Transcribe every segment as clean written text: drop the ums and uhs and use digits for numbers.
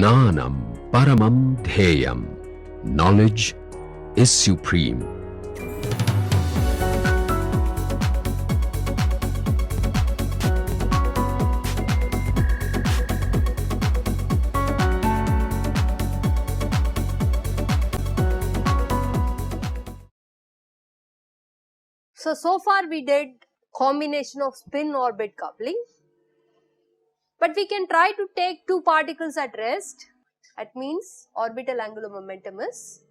Jnanam Paramam Dheyam. Knowledge is supreme. So far we did combination of spin orbit coupling, but we can try to take two particles at rest. That means orbital angular momentum is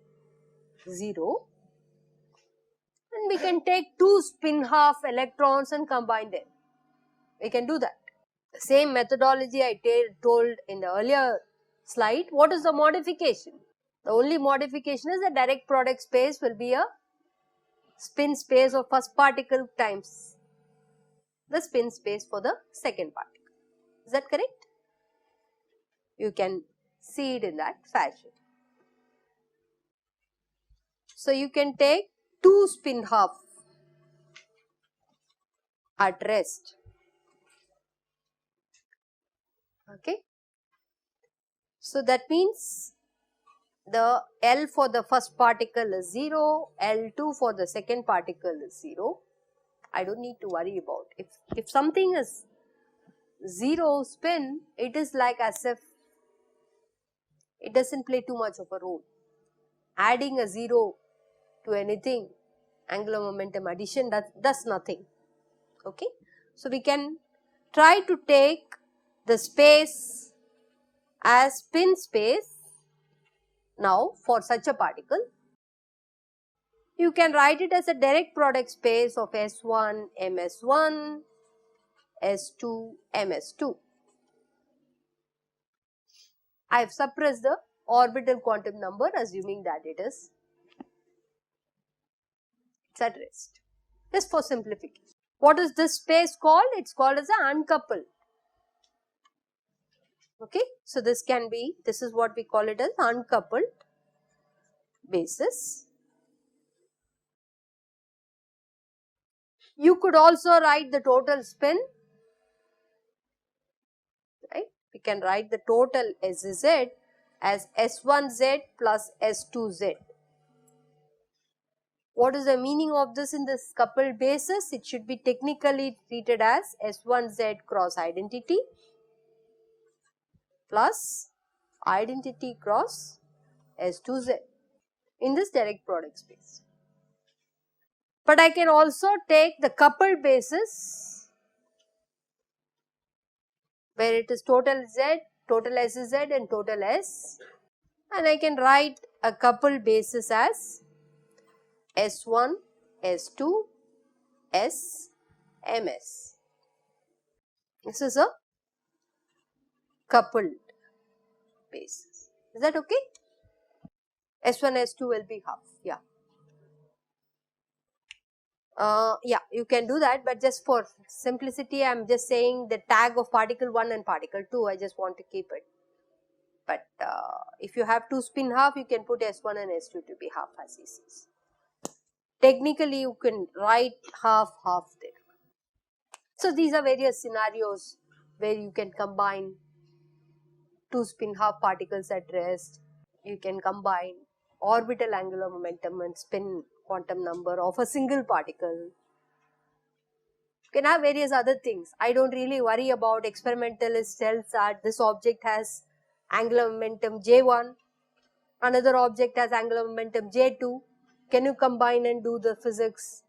0, and we can take two spin half electrons and combine them. We can do that. The same methodology I told in the earlier slide. What is the modification? The only modification is the direct product space will be a spin space of first particle times the spin space for the second particle. Is that correct? You can see it in that fashion. So you can take two spin half at rest. Okay. So that means the L for the first particle is 0, L2 for the second particle is 0. I don't need to worry about it. If something is 0 spin, it is like as if it doesn't play too much of a role. Adding a 0 to anything, angular momentum addition, that does nothing. Okay. So we can try to take the space as spin space. Now for such a particle, you can write it as a direct product space of S1 MS1, S2 MS2. I have suppressed the orbital quantum number, assuming that it's at rest, just for simplification. What is this space called? It's called as an uncoupled. Okay, so this is what we call it as uncoupled basis. You could also write the total spin, right? We can write the total SZ as S1Z plus S2Z. What is the meaning of this in this coupled basis? It should be technically treated as S1Z cross identity plus identity cross S2Z in this direct product space. But I can also take the coupled basis where it is total Z, total SZ and total S, and I can write a coupled basis as S1, S2, S, MS. This is a coupled basis. Is that okay? S1, S2 will be half. Yeah. Yeah, you can do that, but just for simplicity, I am just saying the tag of particle 1 and particle 2, I just want to keep it. But if you have two spin half, you can put S1 and S2 to be half as he says. Technically, you can write half there. So these are various scenarios where you can combine two spin half particles at rest. You can combine orbital angular momentum and spin quantum number of a single particle. You can have various other things. I don't really worry about experimentalist tells that this object has angular momentum J1, another object has angular momentum J2. Can you combine and do the physics?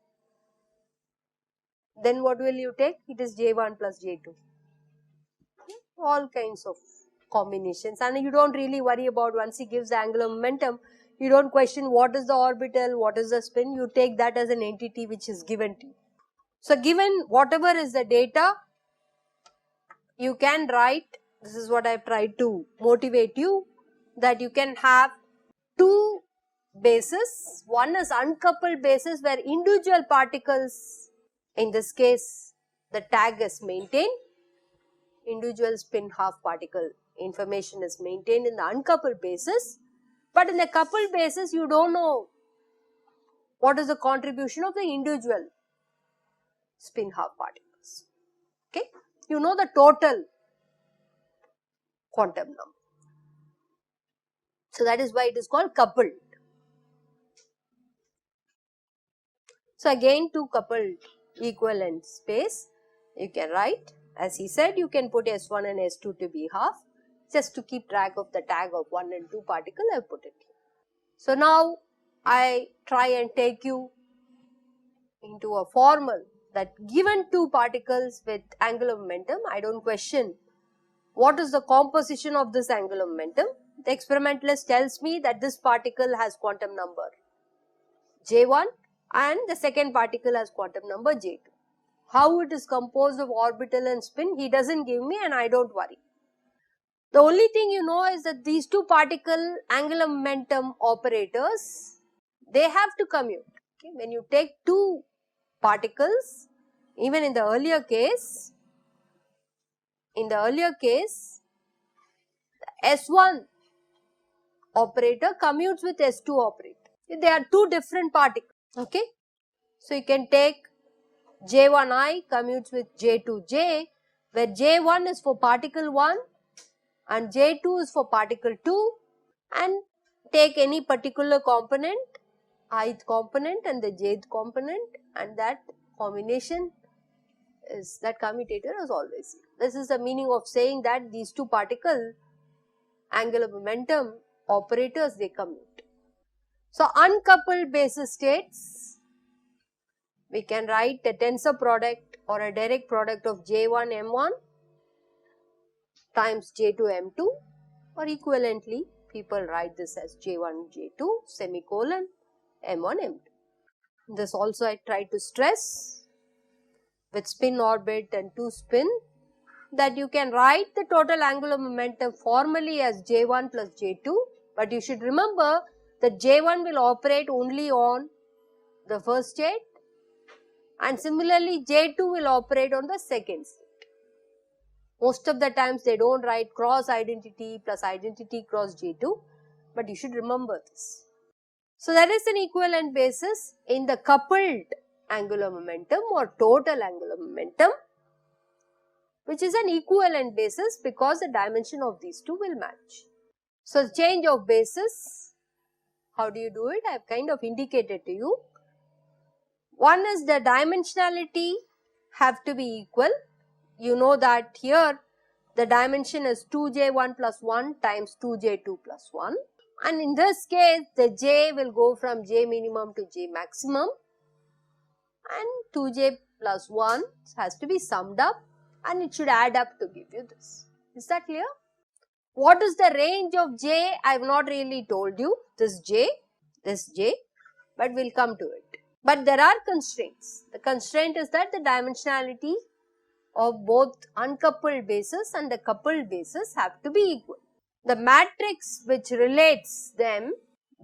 Then what will you take? It is J1 plus J2. All kinds of combinations, and you don't really worry about once he gives the angular momentum, you don't question what is the orbital, what is the spin, you take that as an entity which is given to you. So given whatever is the data, you can write, this is what I have tried to motivate you, that you can have two bases. One is uncoupled basis where individual particles, in this case the tag is maintained, individual spin half particle information is maintained in the uncoupled basis, but in the coupled basis you don't know what is the contribution of the individual spin half particles. Okay, you know the total quantum number. So that is why it is called coupled. So again, two coupled equivalent space, you can write, as he said, you can put S1 and S2 to be half, just to keep track of the tag of 1 and 2 particle, I have put it here. So now I try and take you into a formal that given two particles with angular momentum, I don't question what is the composition of this angular momentum. The experimentalist tells me that this particle has quantum number J1 and the second particle has quantum number J2. How it is composed of orbital and spin, he doesn't give me and I don't worry. The only thing you know is that these two particle angular momentum operators, they have to commute. Okay? When you take two particles, even in the earlier case, S1 operator commutes with S2 operator. They are two different particles. Okay? So you can take J1I commutes with J2J, where J1 is for particle 1 and J2 is for particle 2, and take any particular component, ith component and the jth component, and that combination is, that commutator is always zero. This is the meaning of saying that these two particle angular momentum operators, they commute. So uncoupled basis states, we can write a tensor product or a direct product of J1 M1 times J2 M2, or equivalently people write this as J1 J2 semicolon M1 M2. This also I try to stress with spin orbit and 2 spin, that you can write the total angular momentum formally as J1 plus J2, but you should remember that J1 will operate only on the first state and similarly J2 will operate on the second state. Most of the times they don't write cross identity plus identity cross J2, but you should remember this. So that is an equivalent basis in the coupled angular momentum or total angular momentum, which is an equivalent basis because the dimension of these two will match. So change of basis, how do you do it? I have kind of indicated to you. One is the dimensionality have to be equal. You know that here the dimension is 2j1 plus 1 times 2j2 plus 1, and in this case the j will go from j minimum to j maximum and 2j plus 1 has to be summed up and it should add up to give you this. Is that clear? What is the range of j? I have not really told you, this j, but we will come to it. But there are constraints. The constraint is that the dimensionality of both uncoupled bases and the coupled bases have to be equal. The matrix which relates them,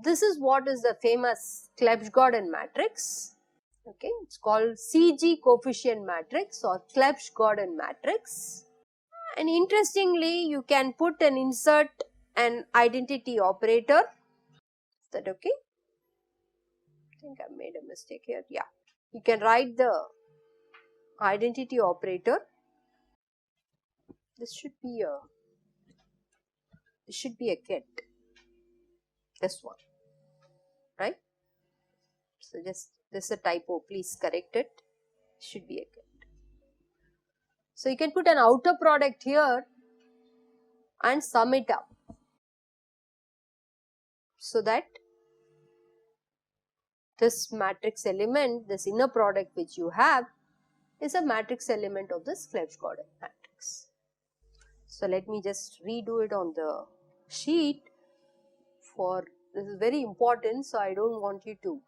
this is what is the famous Clebsch-Gordon matrix. Okay, it's called CG coefficient matrix or Clebsch-Gordon matrix. And interestingly, you can put and insert an identity operator. Is that okay? I think I made a mistake here. Yeah, you can write the identity operator. This should be a ket. This one, right? So just this is a typo. Please correct it. Should be a ket. So you can put an outer product here and sum it up, so that this matrix element, this inner product which you have, is a matrix element of this Clebsch-Gordon matrix. So let me just redo it on the sheet, for this is very important, so I don't want you to.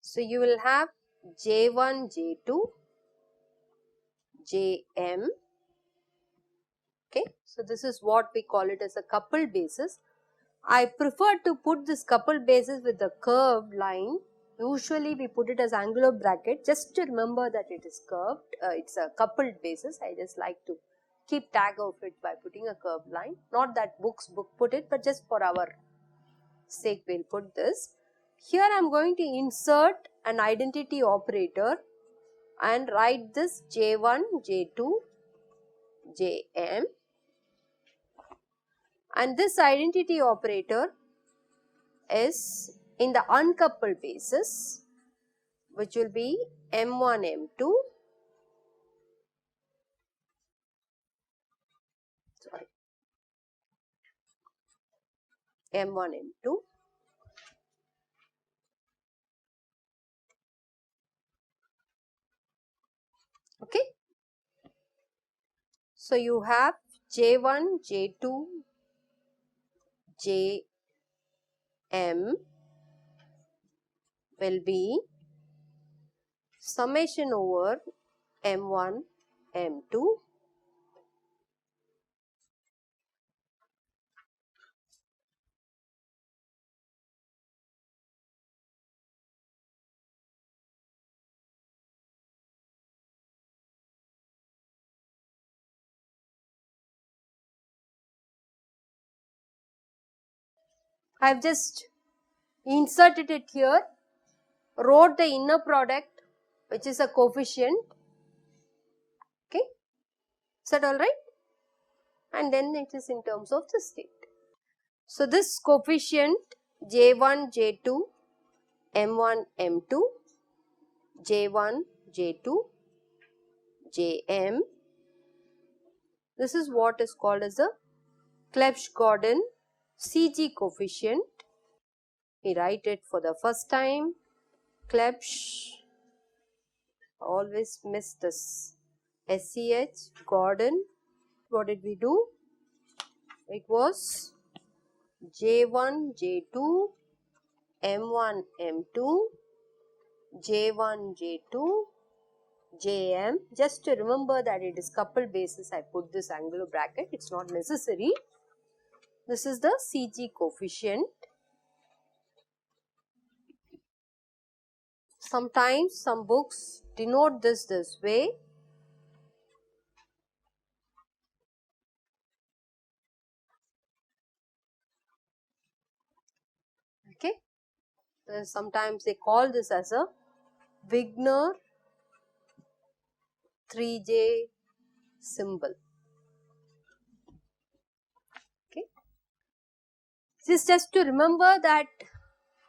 So you will have J1, J2, Jm. Okay, so this is what we call it as a coupled basis. I prefer to put this coupled basis with the curved line. Usually we put it as angular bracket, just to remember that it is curved, it's a coupled basis. I just like to keep tag of it by putting a curved line. Not that book put it, but just for our sake we will put this. Here I am going to insert an identity operator and write this J1, J2, Jm. and this identity operator is in the uncoupled basis, which will be M1, M2, M1, M2, okay. So, you have J1, J2, Jm will be summation over M1, M2 . I have just inserted it here, wrote the inner product which is a coefficient, okay. Is that alright? And then it is in terms of the state. So, this coefficient J1, J2, M1, M2, J1, J2, Jm, this is what is called as a Clebsch-Gordan CG coefficient. We write it for the first time, Clebsch, always miss this, SCH, Gordon. What did we do? It was J1, J2, M1, M2, J1, J2, Jm. Just to remember that it is coupled basis, I put this angular bracket, it is not necessary. This is the CG coefficient. Sometimes some books denote this way. Okay. Sometimes they call this as a Wigner 3J symbol. Okay. This is just to remember that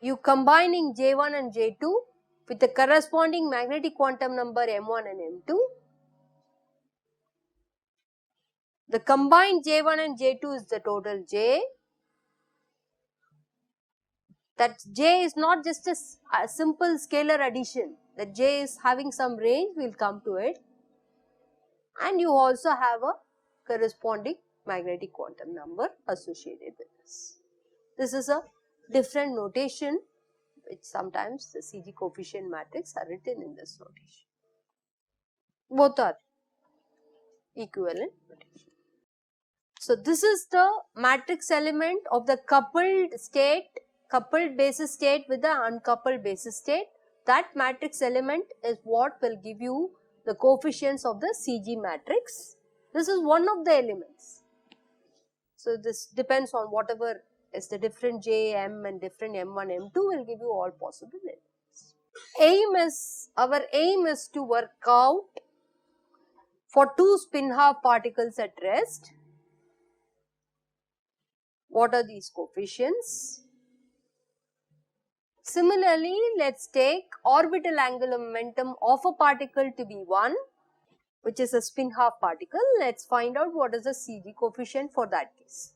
you combining J1 and J2 with the corresponding magnetic quantum number M1 and M2. The combined J1 and J2 is the total J. That J is not just a simple scalar addition, that J is having some range, we will come to it, and you also have a corresponding magnetic quantum number associated with this. This is a different notation which sometimes the CG coefficient matrix are written in this notation. Both are equivalent notation. So, this is the matrix element of the coupled state, coupled basis state with the uncoupled basis state. That matrix element is what will give you the coefficients of the CG matrix. This is one of the elements. So, this depends on whatever is the different J, M and different M1, M2 will give you all possible elements. Our aim is to work out for two spin half particles at rest, what are these coefficients. Similarly, let us take orbital angular momentum of a particle to be 1, which is a spin half particle. Let us find out what is the CG coefficient for that case.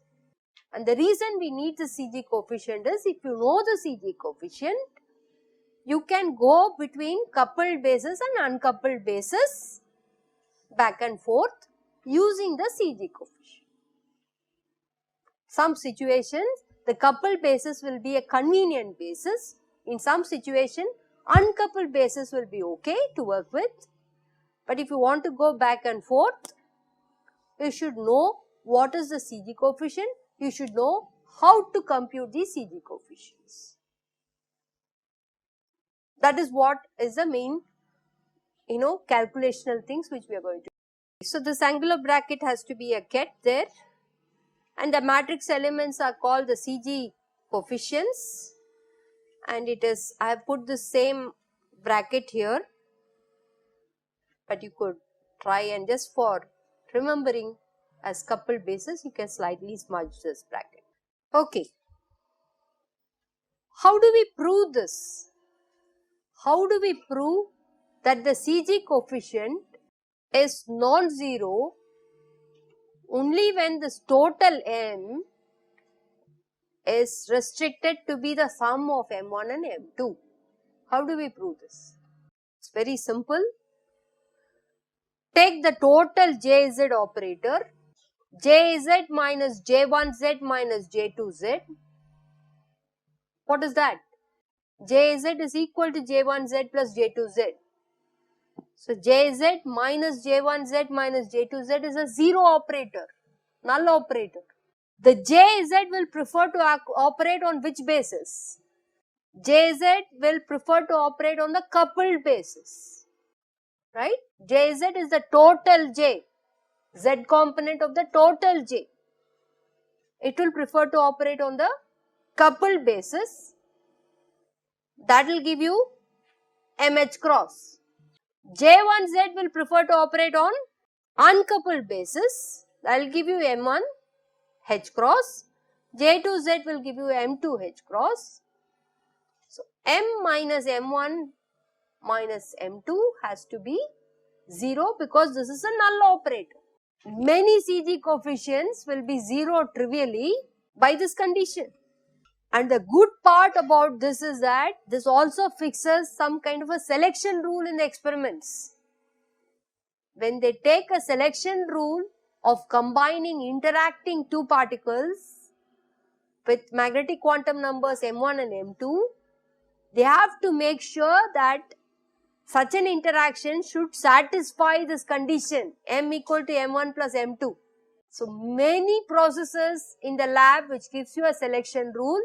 And the reason we need the CG coefficient is, if you know the CG coefficient, you can go between coupled bases and uncoupled bases back and forth using the CG coefficient. Some situations the coupled basis will be a convenient basis, in some situation uncoupled basis will be okay to work with, but if you want to go back and forth, you should know what is the CG coefficient, you should know how to compute the CG coefficients. That is what is the main, calculational things which we are going to do. So, this angular bracket has to be a ket there, and the matrix elements are called the CG coefficients, and it is, I have put the same bracket here, but you could try and just for remembering, as coupled bases, you can slightly smudge this bracket. Okay. How do we prove this? How do we prove that the CG coefficient is non-zero only when this total M is restricted to be the sum of M1 and M2? How do we prove this? It's very simple. Take the total JZ operator, JZ minus J1Z minus J2Z. What is that? JZ is equal to J1Z plus J2Z. So, Jz minus J1Z minus J2Z is a zero operator, null operator. The Jz will prefer to operate on which basis? Jz will prefer to operate on the coupled basis, right? Jz is the total J, Z component of the total J. It will prefer to operate on the coupled basis. That will give you MH cross. J1Z will prefer to operate on uncoupled basis. That will give you M1 H cross. J2Z will give you M2 H cross. So, M minus M1 minus M2 has to be 0 because this is a null operator. Many CG coefficients will be 0 trivially by this condition. And the good part about this is that this also fixes some kind of a selection rule in the experiments. When they take a selection rule of combining interacting two particles with magnetic quantum numbers M1 and M2, they have to make sure that such an interaction should satisfy this condition M equal to M1 plus M2. So, many processes in the lab which gives you a selection rule,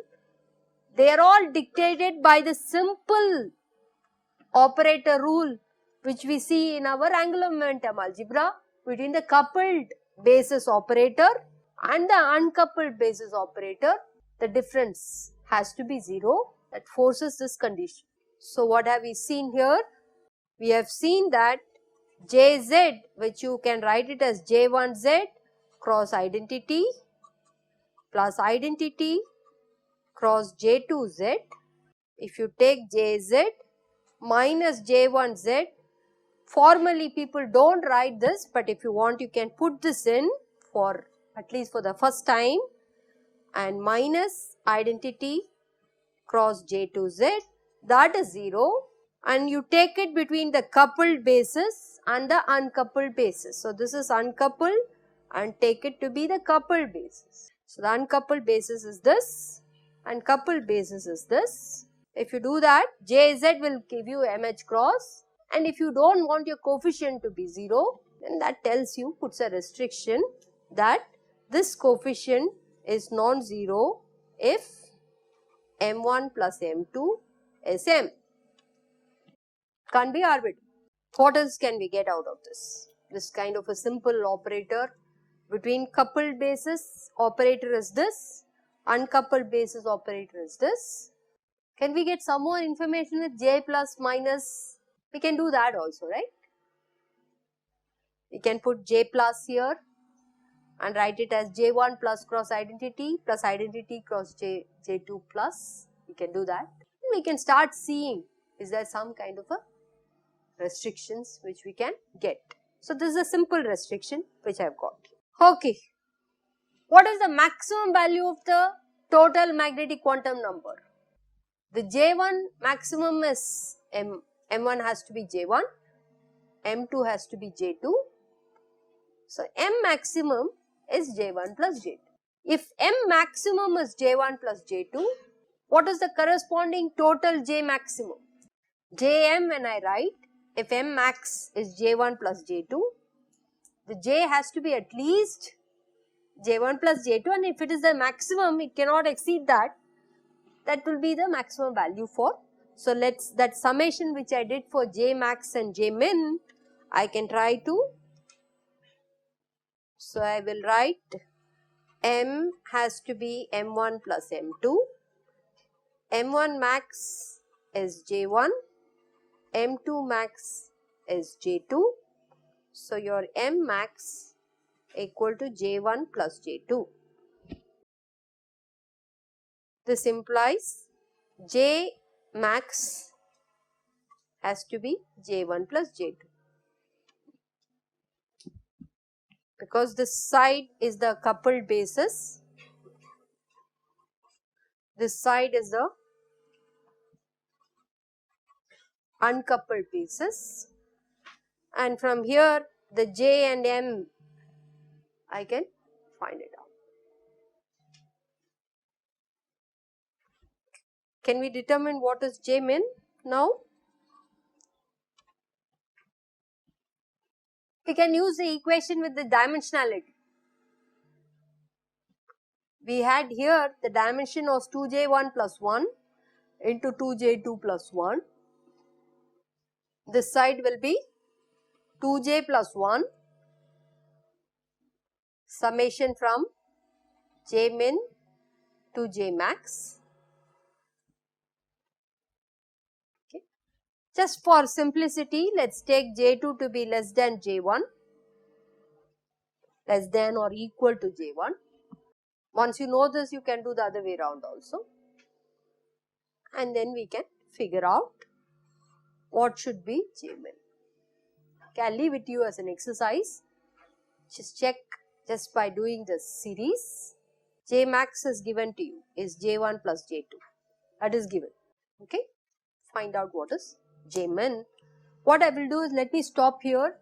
they are all dictated by the simple operator rule which we see in our angular momentum algebra between the coupled basis operator and the uncoupled basis operator. The difference has to be 0, that forces this condition. So, what have we seen here? We have seen that Jz, which you can write it as J1Z cross identity plus identity cross J2Z. If you take Jz minus J1Z, formally people don't write this, but if you want you can put this in for at least for the first time, and minus identity cross J2Z, that is 0, and you take it between the coupled basis and the uncoupled basis. So, this is uncoupled and take it to be the coupled basis. So, the uncoupled basis is this and coupled basis is this. If you do that, Jz will give you MH cross, and if you don't want your coefficient to be 0, then that tells you, puts a restriction that this coefficient is non-zero if M1 plus M2 is M. Can't be arbitrary. What else can we get out of this? This kind of a simple operator between coupled basis operator is this, uncoupled basis operator is this. Can we get some more information with J plus minus? We can do that also, right? We can put J plus here and write it as J1 plus cross identity cross J2 plus. We can do that. We can start seeing, is there some kind of a restrictions which we can get. So, this is a simple restriction which I have got. Okay. What is the maximum value of the total magnetic quantum number? The J1 maximum is M1 has to be J1, M2 has to be J2. So, M maximum is J1 plus J2. If M maximum is J1 plus J2, what is the corresponding total J maximum? Jm, when I write, if M max is J1 plus J2, the J has to be at least J1 plus J2, and if it is the maximum, it cannot exceed that. That will be the maximum value for. So, that summation which I did for J max and J min, I can try to. So, I will write M has to be M1 plus M2, M1 max is J1, M2 max is J2. So, your M max equal to J1 plus J2. This implies J max has to be J1 plus J2, because this side is the coupled basis, this side is the uncoupled basis, and from here the J and M I can find it out. Can we determine what is J min now? We can use the equation with the dimensionality. We had here the dimension was 2J1 plus 1 into 2J2 plus 1. This side will be 2J plus 1 summation from J min to J max. Okay. Just for simplicity, let's take J2 to be less than J1, less than or equal to J1. Once you know this, you can do the other way around also, and then we can figure out what should be J min. Okay, I'll leave it to you as an exercise. Just check just by doing this series. J max is given to you is J1 plus J2. That is given. Okay. Find out what is J min. What I will do is, let me stop here.